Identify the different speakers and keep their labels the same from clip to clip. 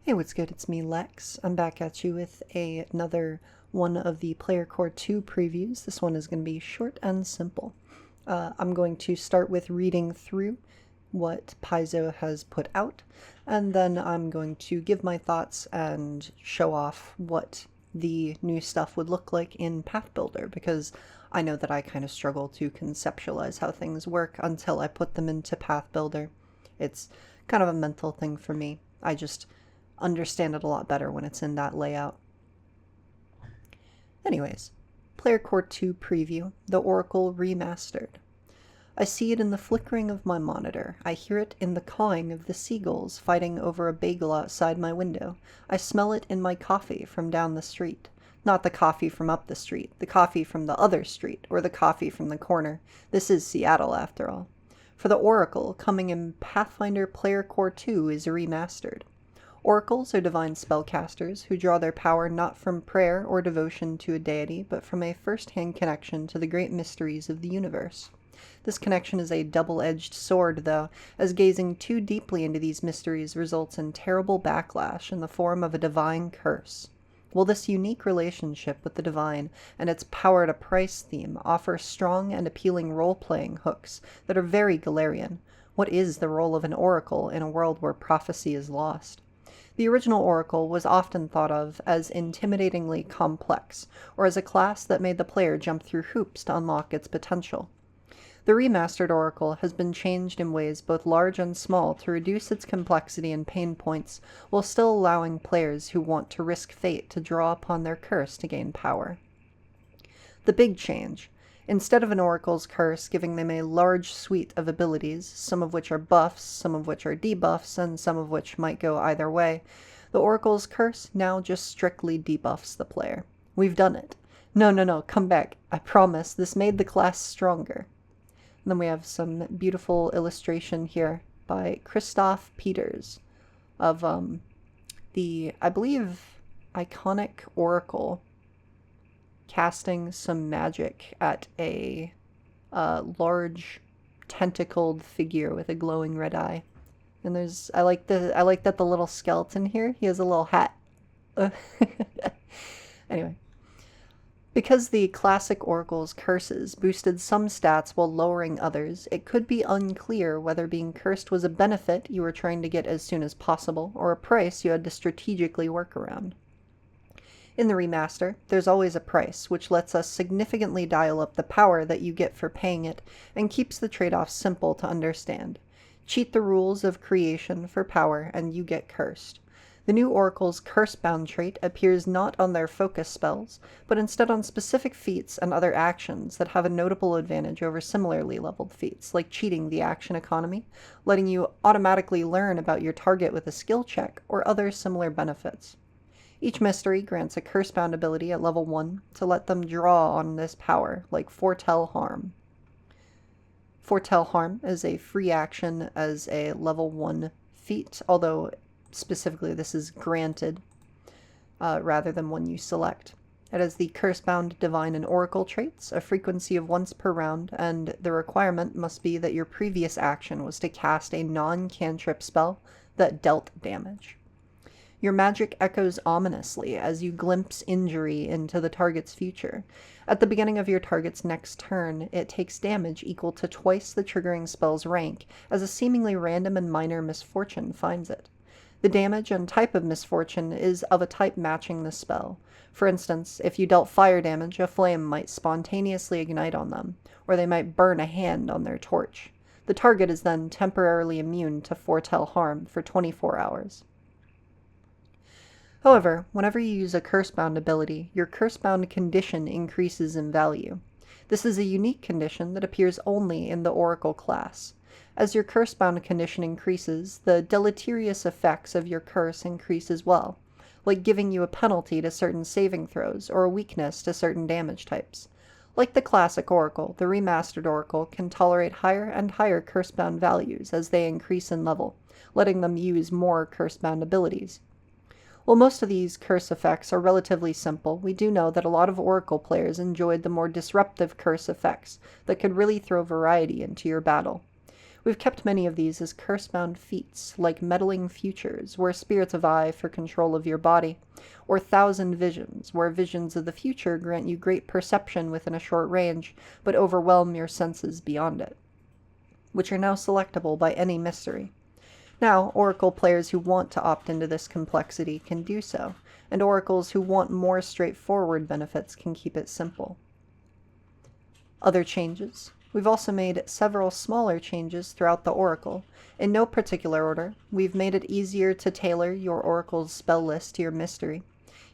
Speaker 1: Hey, what's good? It's me, Lex. I'm back at you with another one of the Player Core 2 previews. This one is going to be short and simple. I'm going to start with reading through what Paizo has put out, and then I'm going to give my thoughts and show off what the new stuff would look like in Pathbuilder, because I know that I kind of struggle to conceptualize how things work until I put them into Pathbuilder. It's kind of a mental thing for me. I just understand it a lot better when it's in that layout. Anyways, Player Core 2 preview, the Oracle Remastered. I see it in the flickering of my monitor. I hear it in the cawing of the seagulls fighting over a bagel outside my window. I smell it in my coffee from down the street. Not the coffee from up the street, the coffee from the other street, or the coffee from the corner. This is Seattle, after all. For the Oracle, coming in Pathfinder Player Core 2 is remastered. Oracles are divine spellcasters who draw their power not from prayer or devotion to a deity, but from a first-hand connection to the great mysteries of the universe. This connection is a double-edged sword, though, as gazing too deeply into these mysteries results in terrible backlash in the form of a divine curse. Will this unique relationship with the divine and its power at a price theme offer strong and appealing role-playing hooks that are very Galarian? What is the role of an oracle in a world where prophecy is lost? The original Oracle was often thought of as intimidatingly complex, or as a class that made the player jump through hoops to unlock its potential. The remastered Oracle has been changed in ways both large and small to reduce its complexity and pain points, while still allowing players who want to risk fate to draw upon their curse to gain power. The big change. Instead of an Oracle's curse giving them a large suite of abilities, some of which are buffs, some of which are debuffs, and some of which might go either way, the Oracle's curse now just strictly debuffs the player. We've done it. No, come back. I promise, this made the class stronger. And then we have some beautiful illustration here by Christoph Peters of the, I believe, iconic Oracle casting some magic at a large tentacled figure with a glowing red eye. And I like that the little skeleton here, he has a little hat. Anyway, because the classic Oracle's curses boosted some stats while lowering others, it could be unclear whether being cursed was a benefit you were trying to get as soon as possible, or a price you had to strategically work around. In the remaster, there's always a price, which lets us significantly dial up the power that you get for paying it, and keeps the trade-off simple to understand. Cheat the rules of creation for power, and you get cursed. The new Oracle's Curse-bound trait appears not on their focus spells, but instead on specific feats and other actions that have a notable advantage over similarly leveled feats, like cheating the action economy, letting you automatically learn about your target with a skill check, or other similar benefits. Each mystery grants a curse-bound ability at level 1 to let them draw on this power, like Foretell Harm. Foretell Harm is a free action as a level 1 feat, although specifically this is granted rather than one you select. It has the curse-bound Divine and Oracle traits, a frequency of once per round, and the requirement must be that your previous action was to cast a non-cantrip spell that dealt damage. Your magic echoes ominously as you glimpse injury into the target's future. At the beginning of your target's next turn, it takes damage equal to twice the triggering spell's rank, as a seemingly random and minor misfortune finds it. The damage and type of misfortune is of a type matching the spell. For instance, if you dealt fire damage, a flame might spontaneously ignite on them, or they might burn a hand on their torch. The target is then temporarily immune to Foretell Harm for 24 hours. However, whenever you use a curse-bound ability, your curse-bound condition increases in value. This is a unique condition that appears only in the Oracle class. As your curse-bound condition increases, the deleterious effects of your curse increase as well, like giving you a penalty to certain saving throws or a weakness to certain damage types. Like the classic Oracle, the remastered Oracle can tolerate higher and higher curse-bound values as they increase in level, letting them use more curse-bound abilities. While most of these curse effects are relatively simple, we do know that a lot of Oracle players enjoyed the more disruptive curse effects that could really throw variety into your battle. We've kept many of these as curse-bound feats, like Meddling Futures, where spirits vie for control of your body, or Thousand Visions, where visions of the future grant you great perception within a short range, but overwhelm your senses beyond it, which are now selectable by any mystery. Now, Oracle players who want to opt into this complexity can do so, and Oracles who want more straightforward benefits can keep it simple. Other changes. We've also made several smaller changes throughout the Oracle. In no particular order, we've made it easier to tailor your Oracle's spell list to your mystery.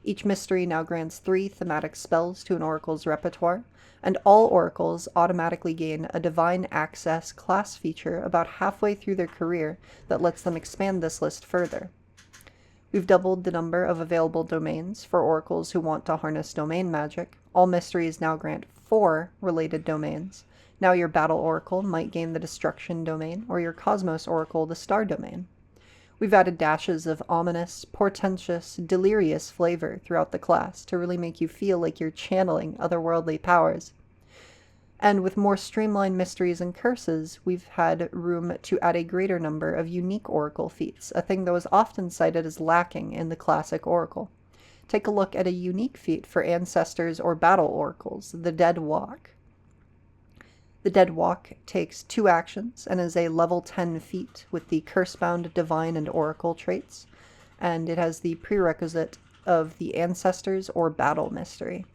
Speaker 1: Each mystery now grants 3 thematic spells to an Oracle's repertoire, and all Oracles automatically gain a Divine Access class feature about halfway through their career that lets them expand this list further. We've doubled the number of available domains for Oracles who want to harness domain magic. All mysteries now grant 4 related domains. Now your Battle Oracle might gain the Destruction domain, or your Cosmos Oracle the Star domain. We've added dashes of ominous, portentous, delirious flavor throughout the class to really make you feel like you're channeling otherworldly powers. And with more streamlined mysteries and curses, we've had room to add a greater number of unique Oracle feats, a thing that was often cited as lacking in the classic Oracle. Take a look at a unique feat for Ancestors or Battle Oracles, the Dead Walk. The Dead Walk takes 2 actions and is a level 10 feat with the Curse-bound Divine and Oracle traits, and it has the prerequisite of the Ancestors or Battle mystery.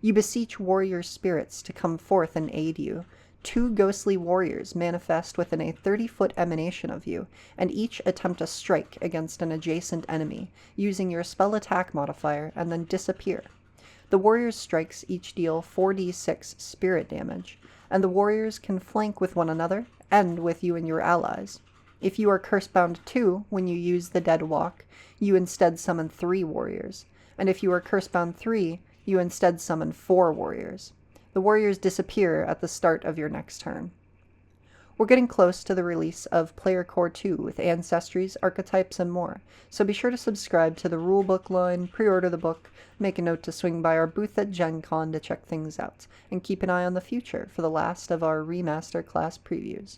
Speaker 1: You beseech warrior spirits to come forth and aid you. 2 ghostly warriors manifest within a 30-foot emanation of you, and each attempt a strike against an adjacent enemy, using your spell attack modifier, and then disappear. The warriors' strikes each deal 4d6 spirit damage, and the warriors can flank with one another, and with you and your allies. If you are curse-bound 2 when you use the Dead Walk, you instead summon 3 warriors, and if you are curse-bound 3, you instead summon 4 warriors. The warriors disappear at the start of your next turn. We're getting close to the release of Player Core 2 with ancestries, archetypes, and more, so be sure to subscribe to the rulebook line, pre-order the book, make a note to swing by our booth at Gen Con to check things out, and keep an eye on the future for the last of our remaster class previews.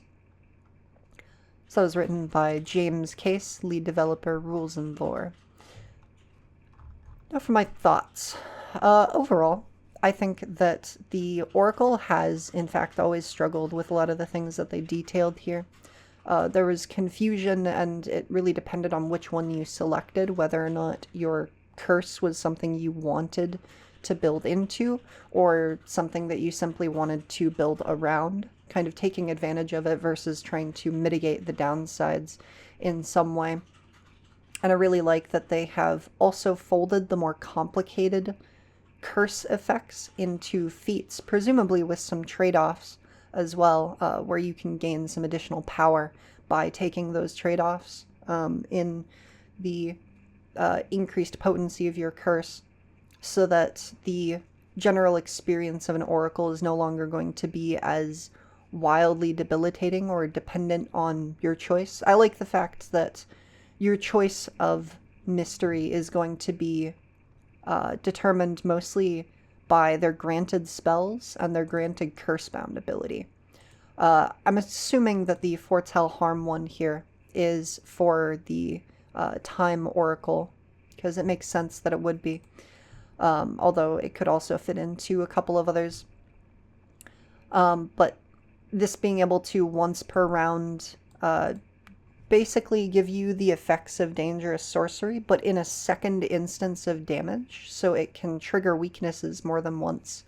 Speaker 1: So that was written by James Case, lead developer, Rules and Lore. Now for my thoughts. Overall, I think that the Oracle has, in fact, always struggled with a lot of the things that they detailed here. There was confusion, and it really depended on which one you selected, whether or not your curse was something you wanted to build into, or something that you simply wanted to build around, kind of taking advantage of it versus trying to mitigate the downsides in some way. And I really like that they have also folded the more complicated curse effects into feats, presumably with some trade-offs as well, where you can gain some additional power by taking those trade-offs in the increased potency of your curse, so that the general experience of an oracle is no longer going to be as wildly debilitating or dependent on your choice. I like the fact that your choice of mystery is going to be determined mostly by their granted spells and their granted curse-bound ability. I'm assuming that the foretell harm one here is for the time oracle, because it makes sense that it would be, although it could also fit into a couple of others. But this being able to once per round basically give you the effects of dangerous sorcery, but in a second instance of damage, so it can trigger weaknesses more than once.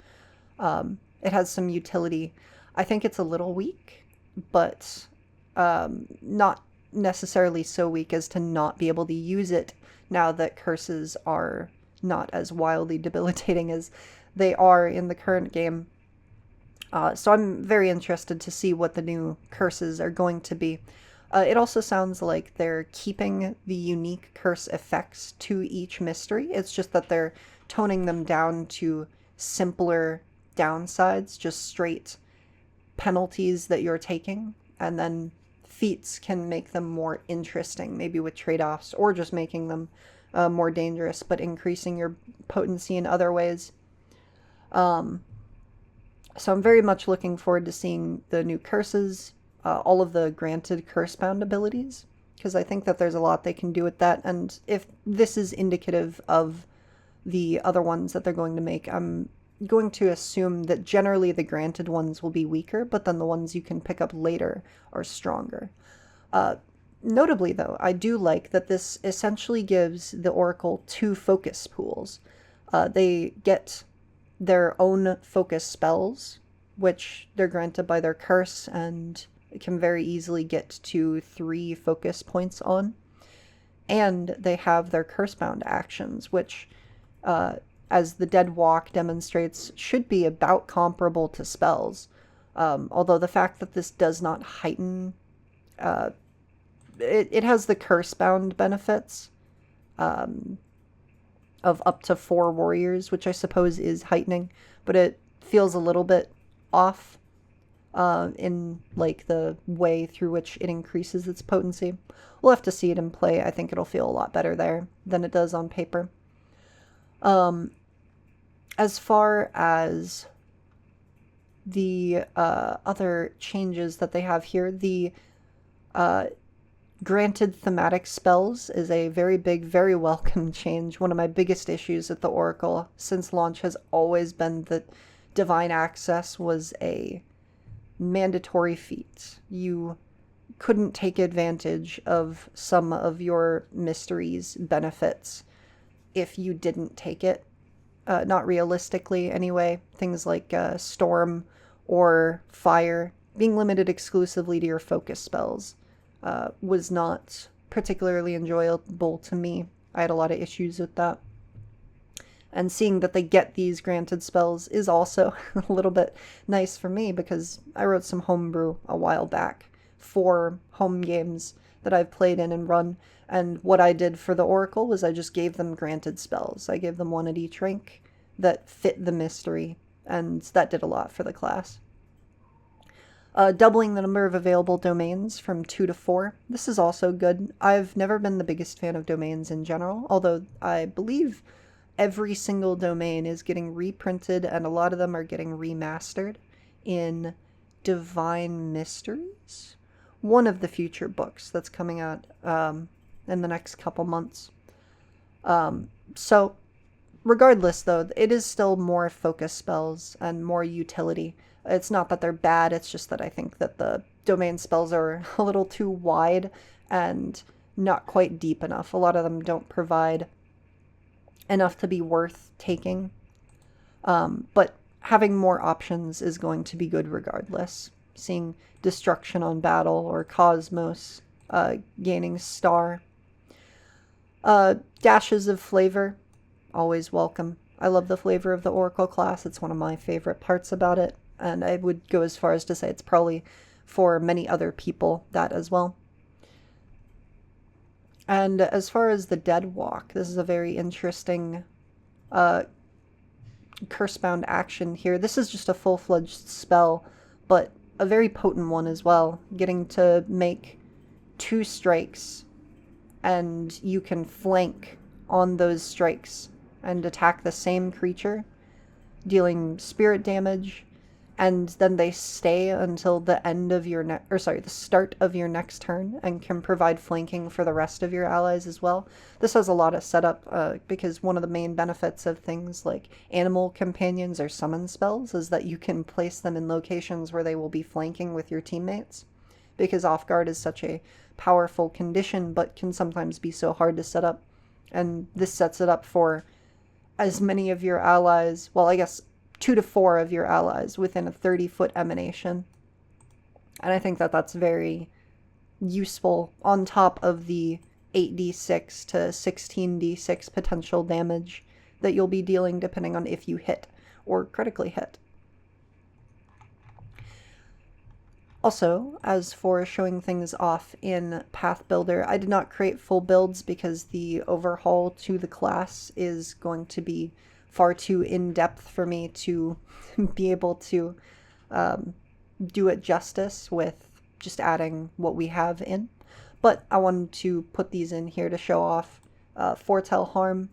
Speaker 1: It has some utility. I think it's a little weak, but not necessarily so weak as to not be able to use it now that curses are not as wildly debilitating as they are in the current game. So I'm very interested to see what the new curses are going to be. It also sounds like they're keeping the unique curse effects to each mystery. It's just that they're toning them down to simpler downsides, just straight penalties that you're taking, and then feats can make them more interesting, maybe with trade-offs, or just making them more dangerous, but increasing your potency in other ways. So I'm very much looking forward to seeing the new curses. all of the granted curse-bound abilities, because I think that there's a lot they can do with that, and if this is indicative of the other ones that they're going to make, I'm going to assume that generally the granted ones will be weaker, but then the ones you can pick up later are stronger. Notably, though, I do like that this essentially gives the Oracle 2 focus pools. They get their own focus spells, which they're granted by their curse, and can very easily get to 3 focus points on. And they have their curse-bound actions, which, as the Dead Walk demonstrates, should be about comparable to spells. Although the fact that this does not heighten... It has the curse-bound benefits of up to 4 warriors, which I suppose is heightening, but it feels a little bit off in like the way through which it increases its potency. We'll have to see it in play. I think it'll feel a lot better there than it does on paper. As far as the other changes that they have here, the granted thematic spells is a very big, very welcome change. One of my biggest issues with the Oracle since launch has always been that Divine Access was a mandatory feat. You couldn't take advantage of some of your mysteries benefits if you didn't take it. Not realistically, anyway. Things like Storm or Fire being limited exclusively to your focus spells was not particularly enjoyable to me. I had a lot of issues with that. And seeing that they get these granted spells is also a little bit nice for me, because I wrote some homebrew a while back for home games that I've played in and run. And what I did for the Oracle was I just gave them granted spells. I gave them one at each rank that fit the mystery, and that did a lot for the class. Doubling the number of available domains from 2 to 4. This is also good. I've never been the biggest fan of domains in general, although I believe every single domain is getting reprinted, and a lot of them are getting remastered in Divine Mysteries, one of the future books that's coming out in the next couple months. So regardless, though, it is still more focus spells and more utility. It's not that they're bad, it's just that I think that the domain spells are a little too wide and not quite deep enough. A lot of them don't provide enough to be worth taking. But having more options is going to be good regardless. Seeing Destruction on Battle or Cosmos gaining star. Dashes of flavor, always welcome. I love the flavor of the Oracle class. It's one of my favorite parts about it. And I would go as far as to say it's probably for many other people that as well. And as far as the Dead Walk, this is a very interesting curse-bound action here. This is just a full-fledged spell, but a very potent one as well. Getting to make 2 strikes, and you can flank on those strikes and attack the same creature, dealing spirit damage, and then they stay until the end of your the start of your next turn, and can provide flanking for the rest of your allies as well. This has a lot of setup because one of the main benefits of things like animal companions or summon spells is that you can place them in locations where they will be flanking with your teammates, because off guard is such a powerful condition but can sometimes be so hard to set up. And this sets it up for as many of your allies, well, I guess 2 to 4 of your allies within a 30-foot emanation. And I think that that's very useful on top of the 8d6 to 16d6 potential damage that you'll be dealing depending on if you hit or critically hit. Also, as for showing things off in Pathbuilder, I did not create full builds because the overhaul to the class is going to be far too in-depth for me to be able to do it justice with just adding what we have in. But I wanted to put these in here to show off Foretell Harm,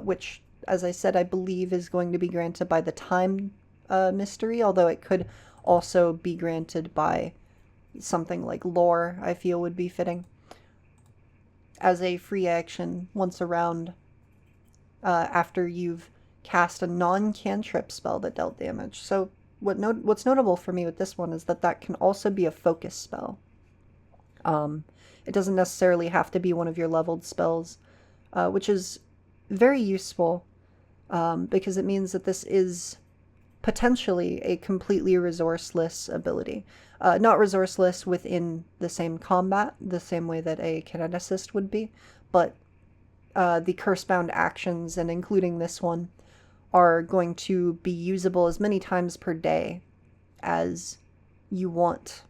Speaker 1: which, as I said, I believe is going to be granted by the time mystery, although it could also be granted by something like Lore, I feel, would be fitting as a free action once a round after you've cast a non-cantrip spell that dealt damage. So what's notable for me with this one is that can also be a focus spell. It doesn't necessarily have to be one of your leveled spells, which is very useful because it means that this is potentially a completely resourceless ability. Not resourceless within the same combat, the same way that a kineticist would be, but the curse-bound actions, and including this one, are going to be usable as many times per day as you want,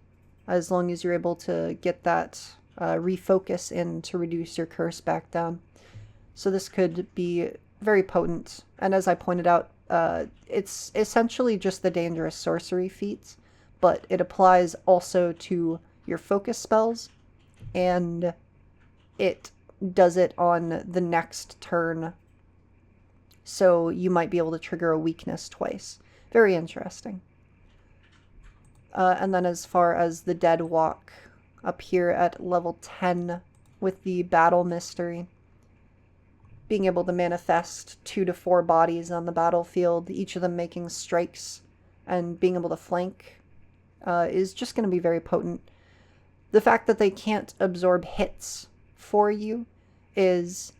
Speaker 1: as long as you're able to get that refocus in to reduce your curse back down. So this could be very potent, and as I pointed out, it's essentially just the dangerous sorcery feats, but it applies also to your focus spells, and it does it on the next turn, so you might be able to trigger a weakness twice. Very interesting. And then as far as the Dead Walk, up here at level 10 with the Battle Mystery, being able to manifest 2 to 4 bodies on the battlefield, each of them making strikes, and being able to flank is just going to be very potent. The fact that they can't absorb hits for you is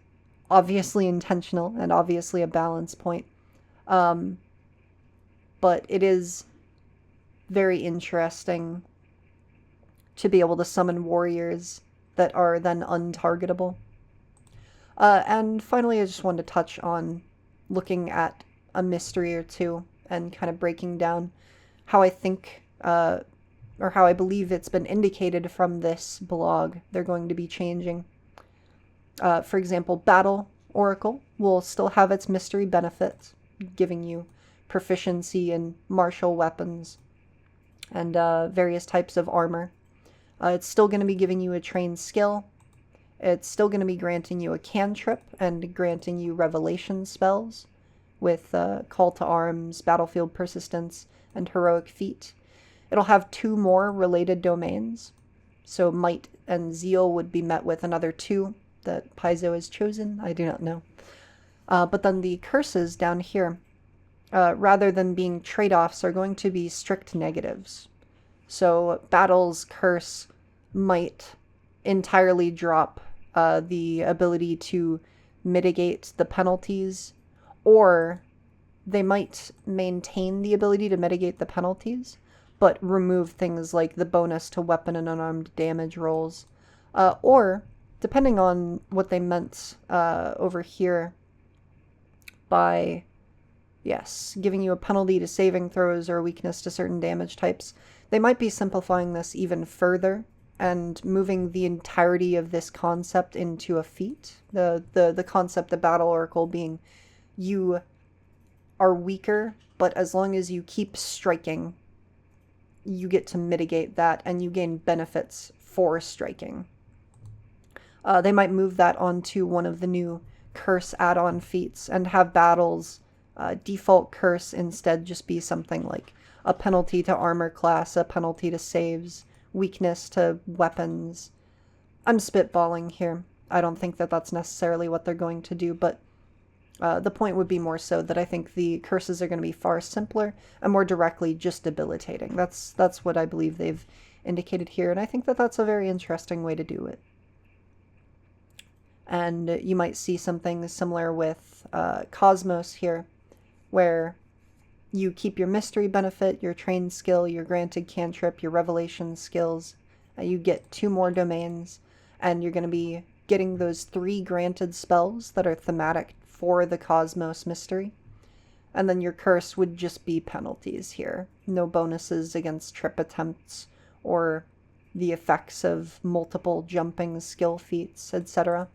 Speaker 1: obviously intentional and obviously a balance point. But it is very interesting to be able to summon warriors that are then untargetable. And finally, I just wanted to touch on looking at a mystery or two and kind of breaking down how I think, or how I believe it's been indicated from this blog, they're going to be changing. For example, Battle Oracle will still have its mystery benefit, giving you proficiency in martial weapons and various types of armor. It's still going to be giving you a trained skill. It's still going to be granting you a cantrip and granting you revelation spells with Call to Arms, Battlefield Persistence, and Heroic Feat. It'll have 2 more related domains, so Might and Zeal would be met with another 2 that Paizo has chosen. I do not know. But then the curses down here, rather than being trade-offs, are going to be strict negatives. So Battle's curse might entirely drop the ability to mitigate the penalties, or they might maintain the ability to mitigate the penalties, but remove things like the bonus to weapon and unarmed damage rolls. Or, depending on what they meant over here by, yes, giving you a penalty to saving throws or a weakness to certain damage types, they might be simplifying this even further and moving the entirety of this concept into a feat. The concept of Battle Oracle being you are weaker, but as long as you keep striking, you get to mitigate that and you gain benefits for striking. They might move that onto one of the new curse add-on feats and have Battle's default curse instead just be something like a penalty to armor class, a penalty to saves, weakness to weapons. I'm spitballing here. I don't think that that's necessarily what they're going to do, but the point would be more so that I think the curses are going to be far simpler and more directly just debilitating. That's what I believe they've indicated here, and I think that that's a very interesting way to do it. And you might see something similar with Cosmos here, where you keep your mystery benefit, your trained skill, your granted cantrip, your revelation skills. You get 2 more domains, and you're going to be getting those 3 granted spells that are thematic for the Cosmos mystery. And then your curse would just be penalties here. No bonuses against trip attempts or the effects of multiple jumping skill feats, etc.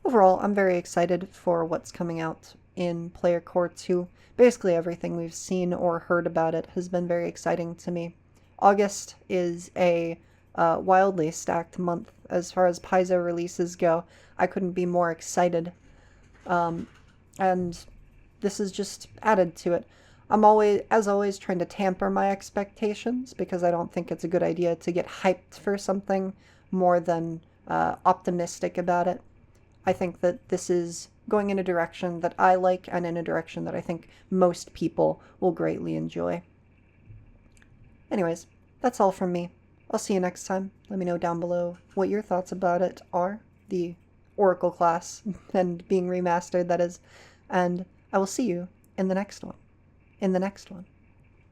Speaker 1: Overall, I'm very excited for what's coming out in Player Core 2. Basically everything we've seen or heard about it has been very exciting to me. August is a wildly stacked month as far as Paizo releases go. I couldn't be more excited. And this is just added to it. I'm always, as always, trying to tamper my expectations because I don't think it's a good idea to get hyped for something more than optimistic about it. I think that this is going in a direction that I like and in a direction that I think most people will greatly enjoy. Anyways, that's all from me. I'll see you next time. Let me know down below what your thoughts about it are, the Oracle class, and being remastered, that is. And I will see you in the next one.